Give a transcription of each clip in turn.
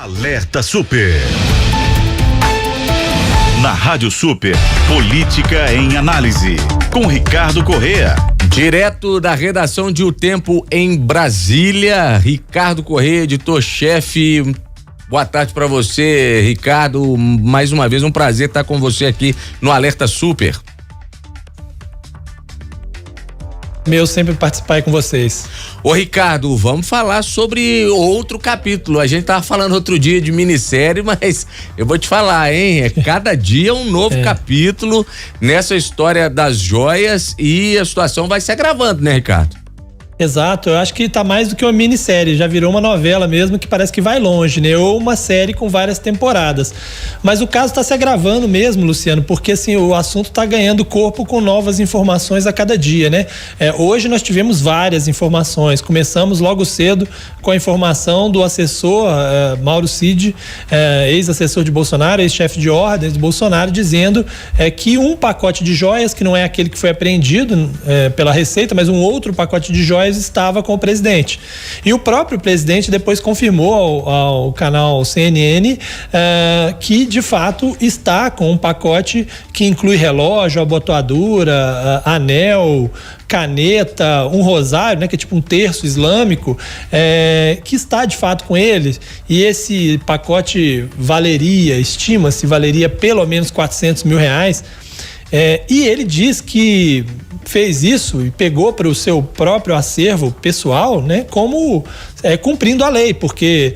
Alerta Super. Na Rádio Super, Política em Análise, com Ricardo Corrêa. Direto da redação de O Tempo em Brasília, Ricardo Corrêa, editor-chefe. Boa tarde para você, Ricardo. Mais uma vez um prazer estar com você aqui no Alerta Super. Meu, sempre participar aí com vocês. Ô Ricardo, vamos falar sobre outro capítulo. A gente tava falando outro dia de minissérie, mas eu vou te falar, hein? Cada dia um novo capítulo nessa história das joias e a situação vai se agravando, né, Ricardo? Exato, eu acho que tá mais do que uma minissérie, já virou uma novela mesmo que parece que vai longe, né? Ou uma série com várias temporadas. Mas o caso tá se agravando mesmo, Luciano, porque assim, o assunto tá ganhando corpo com novas informações a cada dia, né? Hoje nós tivemos várias informações, começamos logo cedo com a informação do assessor Mauro Cid, ex-assessor de Bolsonaro, ex-chefe de ordens de Bolsonaro, dizendo que um pacote de joias, que não é aquele que foi apreendido pela Receita, mas um outro pacote de joias estava com o presidente. E o próprio presidente depois confirmou ao canal CNN que de fato está com um pacote que inclui relógio, abotoadura, anel, caneta, um rosário, né, que é tipo um terço islâmico, que está de fato com ele. E esse pacote estima-se valeria pelo menos R$400 mil. E ele diz que fez isso e pegou para o seu próprio acervo pessoal, né, como cumprindo a lei, porque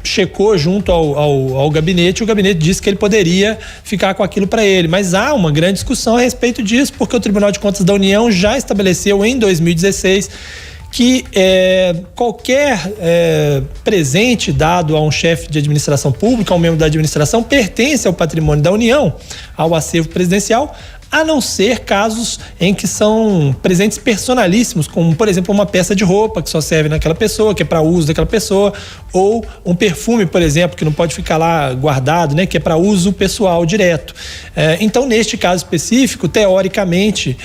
checou junto ao gabinete, o gabinete disse que ele poderia ficar com aquilo para ele, mas há uma grande discussão a respeito disso, porque o Tribunal de Contas da União já estabeleceu em 2016 que qualquer presente dado a um chefe de administração pública, a um membro da administração, pertence ao patrimônio da União, ao acervo presidencial, a não ser casos em que são presentes personalíssimos, como, por exemplo, uma peça de roupa que só serve naquela pessoa, que é para uso daquela pessoa, ou um perfume, por exemplo, que não pode ficar lá guardado, né, que é para uso pessoal direto. Então, neste caso específico, teoricamente,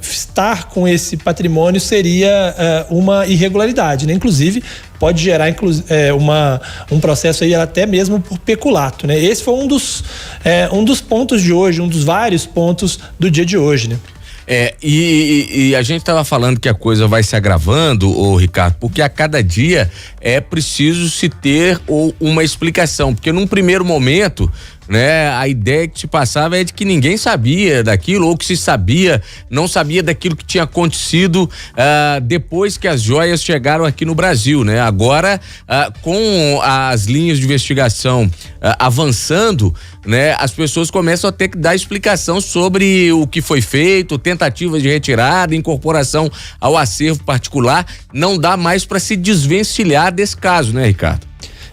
estar com esse patrimônio seria uma irregularidade, né? Inclusive, pode gerar um processo aí até mesmo por peculato, né? Esse foi um dos pontos de hoje, um dos vários pontos do dia de hoje, né? E a gente estava falando que a coisa vai se agravando, Ricardo, porque a cada dia é preciso se ter uma explicação, porque num primeiro momento, né, a ideia que se passava é de que ninguém sabia daquilo, ou que se sabia, não sabia daquilo que tinha acontecido depois que as joias chegaram aqui no Brasil, né? Agora, com as linhas de investigação avançando, né, as pessoas começam a ter que dar explicação sobre o que foi feito, tentativas de retirada, incorporação ao acervo particular. Não dá mais para se desvencilhar desse caso, né, Ricardo?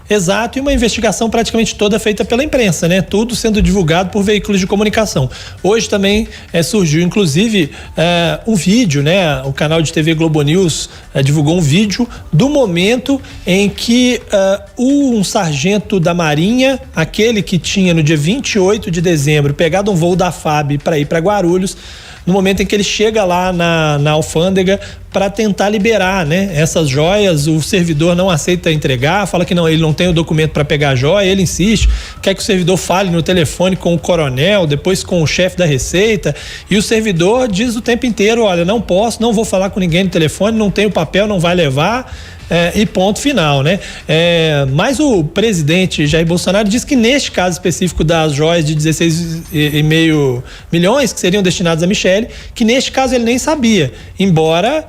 Exato, e uma investigação praticamente toda feita pela imprensa, né? Tudo sendo divulgado por veículos de comunicação. Hoje também surgiu, inclusive, um vídeo, né? O canal de TV Globo News divulgou um vídeo do momento em que um sargento da Marinha, aquele que tinha no dia 28 de dezembro pegado um voo da FAB para ir para Guarulhos, no momento em que ele chega lá na alfândega para tentar liberar, né, essas joias, o servidor não aceita entregar, fala que não, ele não tem o documento para pegar a joia, ele insiste, quer que o servidor fale no telefone com o coronel, depois com o chefe da Receita, e o servidor diz o tempo inteiro, olha, não posso, não vou falar com ninguém no telefone, não tenho papel, não vai levar. E ponto final, né? Mas o presidente Jair Bolsonaro disse que neste caso específico das joias de 16,5 milhões que seriam destinadas a Michele, que neste caso ele nem sabia, embora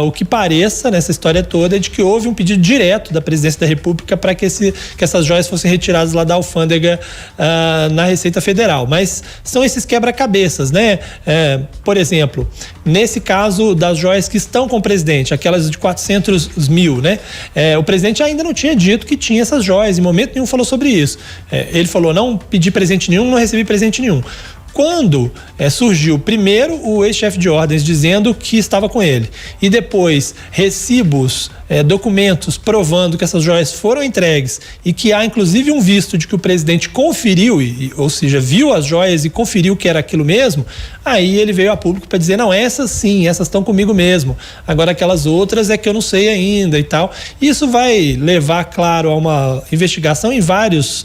o que pareça nessa história toda é de que houve um pedido direto da presidência da República para que essas joias fossem retiradas lá da alfândega na Receita Federal. Mas são esses quebra-cabeças, né? Por exemplo, nesse caso das joias que estão com o presidente, aquelas de 400 mil, né? O presidente ainda não tinha dito que tinha essas joias, em momento nenhum falou sobre isso. Ele falou, não pedi presente nenhum, não recebi presente nenhum. Quando surgiu primeiro o ex-chefe de ordens dizendo que estava com ele e depois recibos documentos provando que essas joias foram entregues e que há inclusive um visto de que o presidente conferiu, ou seja, viu as joias e conferiu que era aquilo mesmo, aí ele veio a público para dizer, não, essas sim, essas estão comigo mesmo, agora aquelas outras é que eu não sei ainda e tal. Isso vai levar, claro, a uma investigação em vários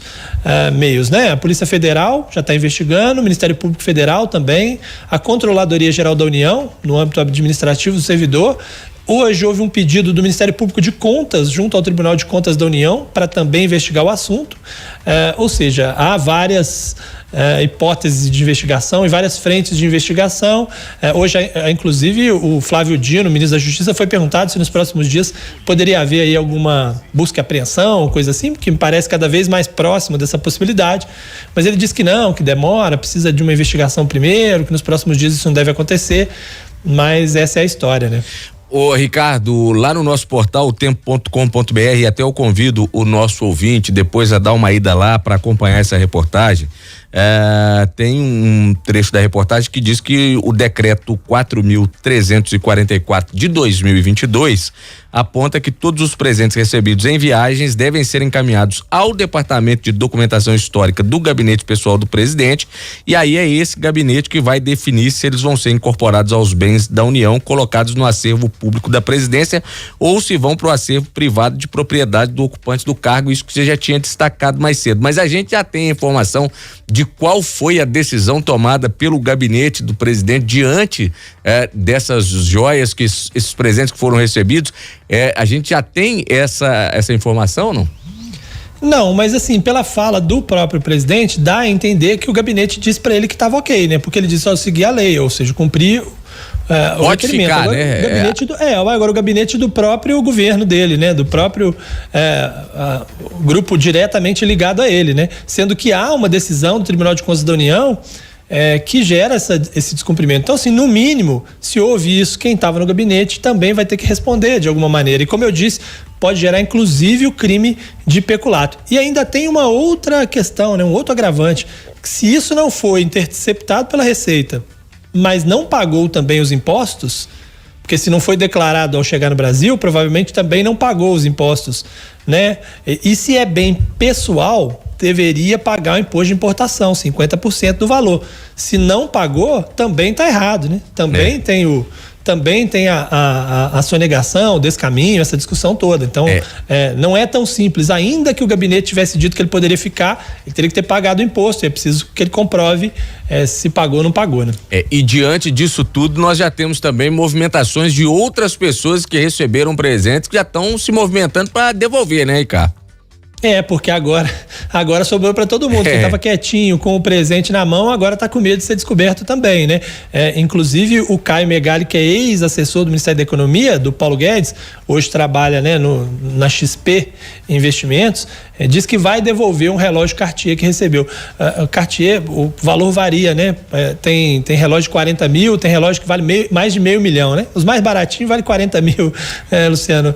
meios, né? A Polícia Federal já está investigando, o Ministério Público Federal também, a Controladoria Geral da União, no âmbito administrativo do servidor. Hoje houve um pedido do Ministério Público de Contas junto ao Tribunal de Contas da União para também investigar o assunto, ou seja, há várias hipóteses de investigação e várias frentes de investigação. Hoje, inclusive, o Flávio Dino, ministro da Justiça, foi perguntado se nos próximos dias poderia haver aí alguma busca e apreensão, coisa assim, que me parece cada vez mais próximo dessa possibilidade, mas ele disse que não, que demora, precisa de uma investigação primeiro, que nos próximos dias isso não deve acontecer, mas essa é a história, né? Ô Ricardo, lá no nosso portal tempo.com.br, até eu convido o nosso ouvinte depois a dar uma ida lá para acompanhar essa reportagem. Tem um trecho da reportagem que diz que o decreto 4.344 de 2022 aponta que todos os presentes recebidos em viagens devem ser encaminhados ao Departamento de Documentação Histórica do Gabinete Pessoal do Presidente, e aí é esse gabinete que vai definir se eles vão ser incorporados aos bens da União colocados no acervo público da Presidência ou se vão para o acervo privado de propriedade do ocupante do cargo, isso que você já tinha destacado mais cedo. Mas a gente já tem informação de qual foi a decisão tomada pelo gabinete do presidente diante dessas joias, que esses presentes que foram recebidos. A gente já tem essa informação, não? Não, mas assim, pela fala do próprio presidente, dá a entender que o gabinete disse para ele que estava ok, né? Porque ele disse só seguir a lei, ou seja, cumprir o requerimento. Ficar, agora, né? Agora o gabinete do próprio governo dele, né? Do próprio grupo diretamente ligado a ele, né? Sendo que há uma decisão do Tribunal de Contas da União que gera esse descumprimento. Então, assim, no mínimo, se houve isso, quem estava no gabinete também vai ter que responder de alguma maneira. E como eu disse, pode gerar inclusive o crime de peculato. E ainda tem uma outra questão, né? Um outro agravante, que se isso não foi interceptado pela Receita, mas não pagou também os impostos, porque se não foi declarado ao chegar no Brasil, provavelmente também não pagou os impostos, né? E se é bem pessoal, deveria pagar o imposto de importação, 50% do valor. Se não pagou, também está errado, né? Também tem a sonegação, o descaminho, essa discussão toda. Então, não é tão simples. Ainda que o gabinete tivesse dito que ele poderia ficar, ele teria que ter pagado o imposto. É preciso que ele comprove se pagou ou não pagou, né? E diante disso tudo, nós já temos também movimentações de outras pessoas que receberam presentes que já estão se movimentando para devolver, né, Ricardo? Porque agora sobrou para todo mundo. Quem estava quietinho com o presente na mão, agora está com medo de ser descoberto também, né? Inclusive o Caio Megali, que é ex-assessor do Ministério da Economia, do Paulo Guedes, hoje trabalha, né, na XP Investimentos, diz que vai devolver um relógio Cartier que recebeu. Cartier, o valor varia, né? Tem relógio de 40 mil, tem relógio que vale mais de $500 mil, né? Os mais baratinhos valem 40 mil, Luciano.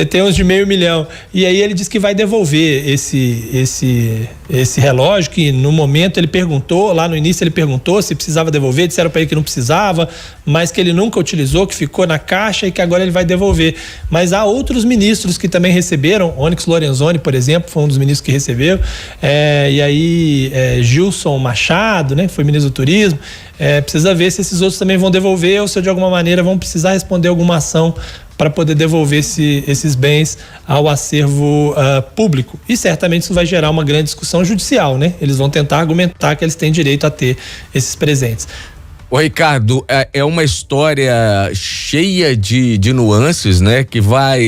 Tem uns de $500 mil. E aí ele diz que vai devolver esse relógio, que no momento ele perguntou, lá no início ele perguntou se precisava devolver, disseram para ele que não precisava, mas que ele nunca utilizou, que ficou na caixa e que agora ele vai devolver. Mas há outros ministros que também receberam, Onyx Lorenzoni, por exemplo, foi um dos ministros que recebeu, e aí Gilson Machado, né, foi ministro do Turismo. Precisa ver se esses outros também vão devolver ou se de alguma maneira vão precisar responder alguma ação para poder devolver esses bens ao acervo público. E certamente isso vai gerar uma grande discussão judicial, né? Eles vão tentar argumentar que eles têm direito a ter esses presentes. Ô Ricardo, é uma história cheia de nuances, né? Que vai,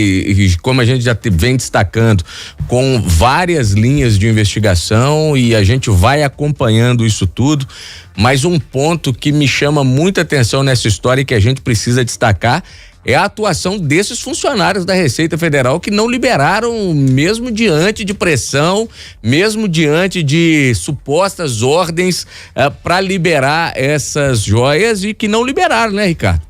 como a gente já vem destacando, com várias linhas de investigação, e a gente vai acompanhando isso tudo, mas um ponto que me chama muita atenção nessa história e que a gente precisa destacar é a atuação desses funcionários da Receita Federal que não liberaram, mesmo diante de pressão, mesmo diante de supostas ordens para liberar essas joias, e que não liberaram, né, Ricardo?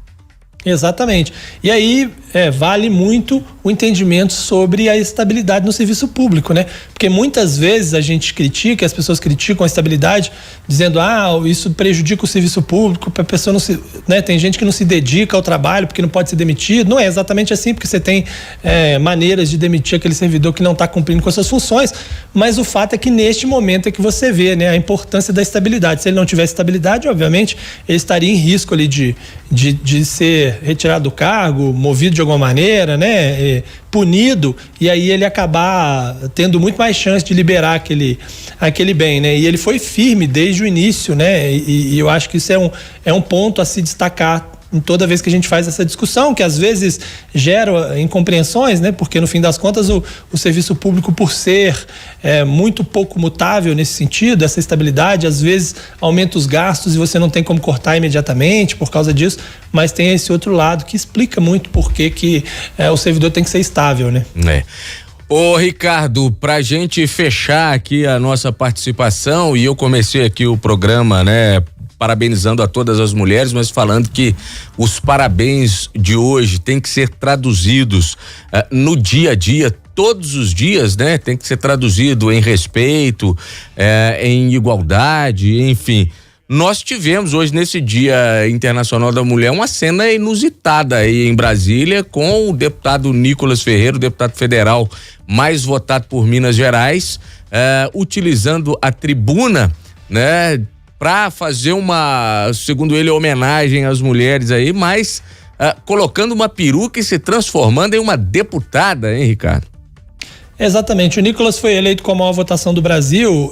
Exatamente. E aí vale muito o entendimento sobre a estabilidade no serviço público, né? Porque muitas vezes a gente critica, as pessoas criticam a estabilidade, dizendo, isso prejudica o serviço público, a pessoa não se, né? Tem gente que não se dedica ao trabalho porque não pode ser demitido. Não é exatamente assim, porque você tem maneiras de demitir aquele servidor que não está cumprindo com as suas funções, mas o fato é que neste momento é que você vê, né, a importância da estabilidade. Se ele não tivesse estabilidade, obviamente, ele estaria em risco ali de ser retirado do cargo, movido de alguma maneira, né, punido, e aí ele acabar tendo muito mais chance de liberar aquele bem, né? E ele foi firme desde o início, né? E eu acho que isso é um ponto a se destacar em toda vez que a gente faz essa discussão, que às vezes gera incompreensões, né? Porque no fim das contas o serviço público, por ser muito pouco mutável nesse sentido, essa estabilidade, às vezes aumenta os gastos e você não tem como cortar imediatamente por causa disso, mas tem esse outro lado que explica muito por que o servidor tem que ser estável, né? Ô Ricardo, pra gente fechar aqui a nossa participação, e eu comecei aqui o programa, né, parabenizando a todas as mulheres, mas falando que os parabéns de hoje têm que ser traduzidos no dia a dia, todos os dias, né? Tem que ser traduzido em respeito, em igualdade, enfim. Nós tivemos hoje, nesse Dia Internacional da Mulher, uma cena inusitada aí em Brasília, com o deputado Nicolas Ferreira, o deputado federal mais votado por Minas Gerais, utilizando a tribuna, né, para fazer segundo ele, homenagem às mulheres aí, mas colocando uma peruca e se transformando em uma deputada, hein, Ricardo? Exatamente, o Nicolas foi eleito com a maior votação do Brasil,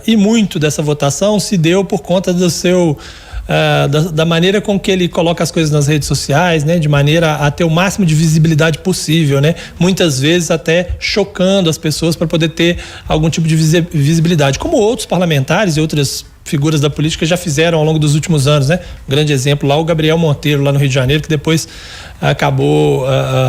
e muito dessa votação se deu por conta do seu da maneira com que ele coloca as coisas nas redes sociais, né, de maneira a ter o máximo de visibilidade possível, né, muitas vezes até chocando as pessoas para poder ter algum tipo de visibilidade, como outros parlamentares e outras figuras da política já fizeram ao longo dos últimos anos, né? Um grande exemplo lá, o Gabriel Monteiro, lá no Rio de Janeiro, que depois acabou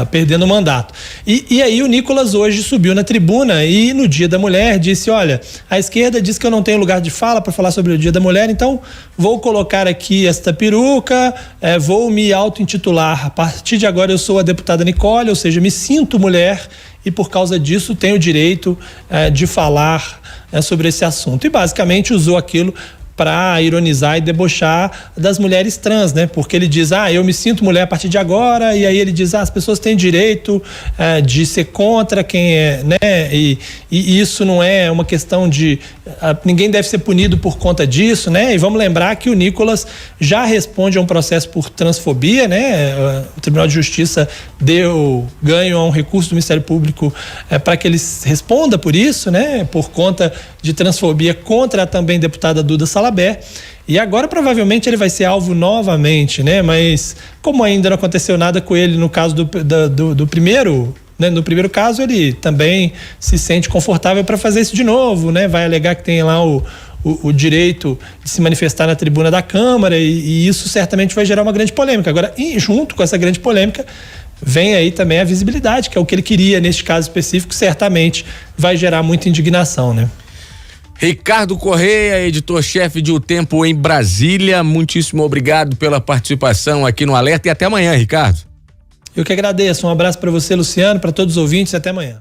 perdendo o mandato. E aí o Nicolas hoje subiu na tribuna e no Dia da Mulher disse, olha, a esquerda diz que eu não tenho lugar de fala para falar sobre o Dia da Mulher, então vou colocar aqui esta peruca, vou me auto-intitular, a partir de agora eu sou a deputada Nicole, ou seja, me sinto mulher e por causa disso tenho o direito de falar sobre esse assunto, e basicamente usou aquilo para ironizar e debochar das mulheres trans, né? Porque ele diz, eu me sinto mulher a partir de agora, e aí ele diz, as pessoas têm direito de ser contra quem é, né? E isso não é uma questão de ninguém deve ser punido por conta disso, né? E vamos lembrar que o Nicolas já responde a um processo por transfobia, né? O Tribunal de Justiça deu ganho a um recurso do Ministério Público para que ele responda por isso, né? Por conta de transfobia contra a também deputada Duda Salabert. E agora provavelmente ele vai ser alvo novamente, né? Mas como ainda não aconteceu nada com ele no caso do primeiro, né? No primeiro caso ele também se sente confortável para fazer isso de novo, né? Vai alegar que tem lá o direito de se manifestar na tribuna da Câmara e isso certamente vai gerar uma grande polêmica. Agora, junto com essa grande polêmica, vem aí também a visibilidade, que é o que ele queria neste caso específico, certamente vai gerar muita indignação, né? Ricardo Correia, editor-chefe de O Tempo em Brasília, muitíssimo obrigado pela participação aqui no Alerta e até amanhã, Ricardo. Eu que agradeço, um abraço para você, Luciano, para todos os ouvintes, até amanhã.